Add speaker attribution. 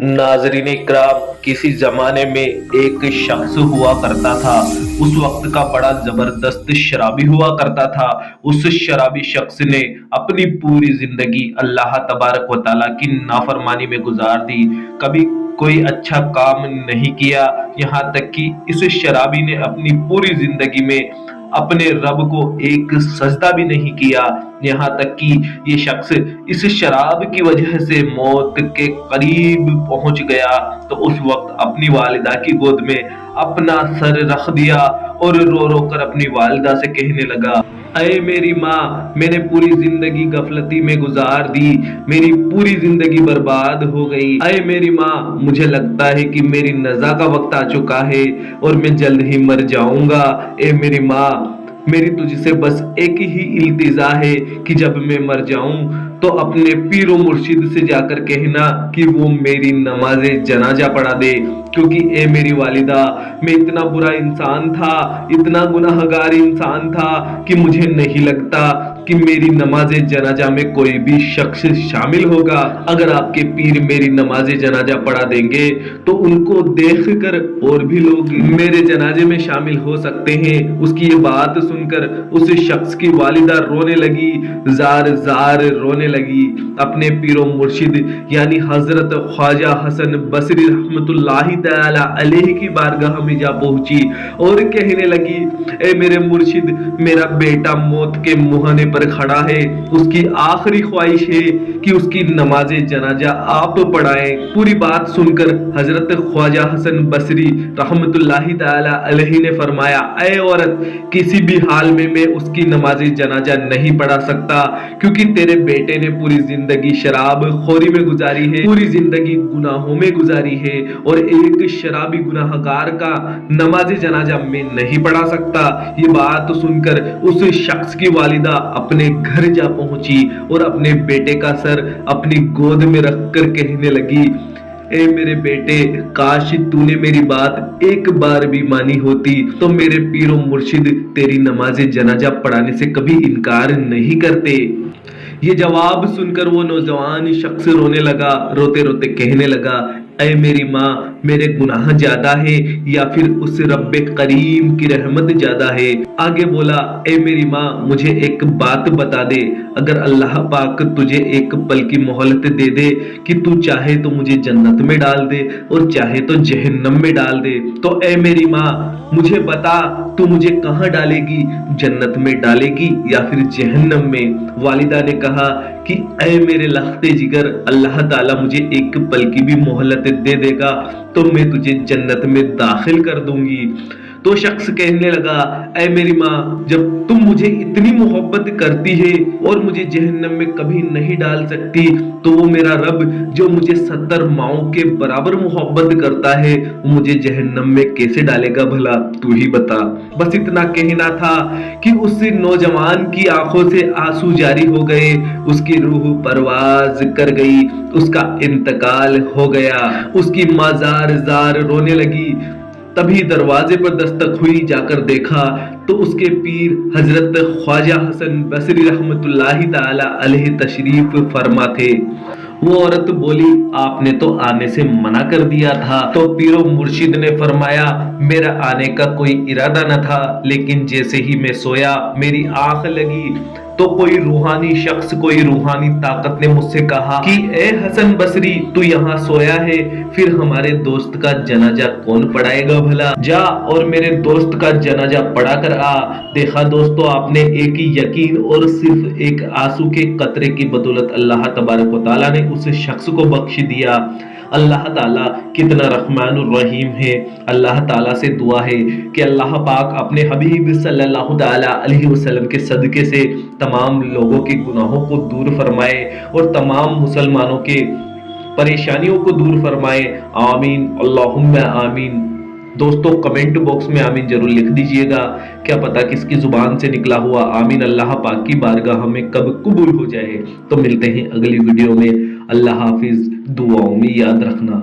Speaker 1: नाज़रीन इकराम, किसी जमाने में एक शख्स हुआ करता था। उस वक्त का बड़ा जबरदस्त शराबी हुआ करता था। उस शराबी शख्स ने अपनी पूरी जिंदगी अल्लाह तबारक व तआला की नाफरमानी में गुजार दी। कभी कोई अच्छा काम नहीं किया। यहाँ तक कि इस शराबी ने अपनी पूरी जिंदगी में अपने रब को एक सजदा भी नहीं किया। यहाँ तक कि ये शख्स इस शराब की वजह से मौत के करीब पहुंच गया, तो उस वक्त अपनी वालिदा की गोद में अपना सर रख दिया और रो रो कर अपनी वालिदा से कहने लगा, अरे मेरी माँ, मैंने पूरी जिंदगी गफलती में गुजार दी, मेरी पूरी जिंदगी बर्बाद हो गई। अरे मेरी माँ, मुझे लगता है कि मेरी नज़ा का वक्त आ चुका है और मैं जल्द ही मर जाऊंगा। ए मेरी माँ, मेरी तुझसे बस एक ही इल्तिजा है कि जब मैं मर जाऊं तो अपने पीरो मुर्शिद से जाकर कहना कि वो मेरी नमाज जनाजा पढ़ा दे, क्योंकि ए मेरी वालिदा, मैं इतना बुरा इंसान था, इतना गुनाहगार इंसान था कि मुझे नहीं लगता कि मेरी नमाज जनाजा में कोई भी शख्स शामिल होगा। अगर आपके पीर मेरी नमाज जनाजा पढ़ा देंगे तो उनको देखकर और भी लोग मेरे जनाजे में शामिल हो सकते हैं। उसकी ये बात सुनकर उस शख्स की वालिदा रोने लगी, जार जार रोने लगी। अपने पीरो मुर्शिद यानी हजरत ख्वाजा हसन बसरी रहमतुल्लाहि तआला अलैहि की बारगाह में जा पहुंची और कहने लगी, ए मेरे मुर्शिद, मेरा बेटा मौत के मुहाने पर खड़ा है, उसकी आखिरी ख्वाहिश है कि उसकी नमाज जनाजा आप पढ़ाएं। पूरी बात सुनकर हजरत ख्वाजा हसन बसरी रहमतुल्लाहि तआला अलैहि ने फरमाया, ऐ औरत, किसी भी हाल में मैं उसकी नमाज जनाजा नहीं पढ़ा सकता, क्योंकि तेरे बेटे ने पूरी जिंदगी शराब खोरी में गुजारी है, पूरी जिंदगी गुनाहों में गुजारी है, और एक शराबी गुनाहगार का नमाज जनाजा मैं नहीं पढ़ा सकता। ये बात सुनकर उस शख्स की वालिदा अपने घर जा पहुंची और अपने बेटे का सर अपनी गोद में रखकर कहने लगी, ए मेरे बेटे, काश तूने मेरी बात एक बार भी मानी होती तो मेरे पीरो मुर्शिद तेरी नमाज जनाजा पढ़ाने से कभी इनकार नहीं करते। ये जवाब सुनकर वो नौजवान शख्स रोने लगा, रोते रोते कहने लगा, ऐ मेरी माँ, मेरे गुनाह ज्यादा है या फिर उस रब्बे करीम की रहमत ज्यादा है। आगे बोला, ऐ मेरी माँ, मुझे एक बात बता दे, अगर अल्लाह पाक तुझे एक पल की मोहलत दे दे कि तू चाहे तो मुझे जन्नत में डाल दे और चाहे तो जहन्नम में डाल दे, तो ऐ मेरी माँ, मुझे बता, तू मुझे कहाँ डालेगी, जन्नत में डालेगी या फिर जहन्नम में? वालिदा ने कहा कि ऐ मेरे लख्ते जिगर, अल्लाह ताला मुझे एक पल की भी मोहलत दे देगा तो मैं तुझे जन्नत में दाखिल कर दूंगी। तो शख्स कहने लगा, ऐ मेरी माँ, जब तुम मुझे इतनी मोहब्बत करती है और मुझे जहन्नम में कभी नहीं डाल सकती, तो वो मेरा रब जो मुझे 70 माओं के बराबर मोहब्बत करता है, वो मुझे जहन्नम में कैसे डालेगा भला, तू ही बता। बस इतना कहना था कि उस नौजवान की आंखों से आंसू जारी हो गए, उसकी रूह परवाज कर गई, उसका इंतकाल हो गया। उसकी माँ जार जार रोने लगी। तभी दरवाजे पर दस्तक हुई, जाकर देखा तो उसके पीर हजरत ख्वाजा हसन बसरी रहमतुल्लाहि तआला अलैहि तशरीफ फरमा थे। वो औरत बोली, आपने तो आने से मना कर दिया था। तो पीरो मुर्शिद ने फरमाया, मेरा आने का कोई इरादा न था, लेकिन जैसे ही मैं सोया मेरी आंख लगी तो कोई रूहानी शख्स, कोई रूहानी ताकत ने मुझसे कहा कि ए हसन बसरी, तू यहाँ सोया है, फिर हमारे दोस्त का जनाजा कौन पढ़ाएगा भला? जा और मेरे दोस्त का जनाजा पढ़ा कर आ। देखा दोस्तों, आपने एक ही यकीन और सिर्फ एक आंसू के कतरे की बदौलत अल्लाह तबारक व तआला ने उस शख्स को बख्श दिया। अल्लाह ताला कितना रहमानुर रहीम है। अल्लाह ताला से दुआ है कि अल्लाह पाक अपने हबीब सल्लल्लाहु ताला अलैहि वसल्लम के सदके से तमाम लोगों के गुनाहों को दूर फरमाए और तमाम मुसलमानों के परेशानियों को दूर फरमाए। आमीन, अल्लाहुम्मा आमीन। दोस्तों, कमेंट बॉक्स में आमीन जरूर लिख दीजिएगा, क्या पता किसकी जुबान से निकला हुआ आमीन अल्लाह पाक की बारगाह में कब कबूल हो जाए। तो मिलते हैं अगली वीडियो में। अल्लाह हाफिज, दुआओं में याद रखना।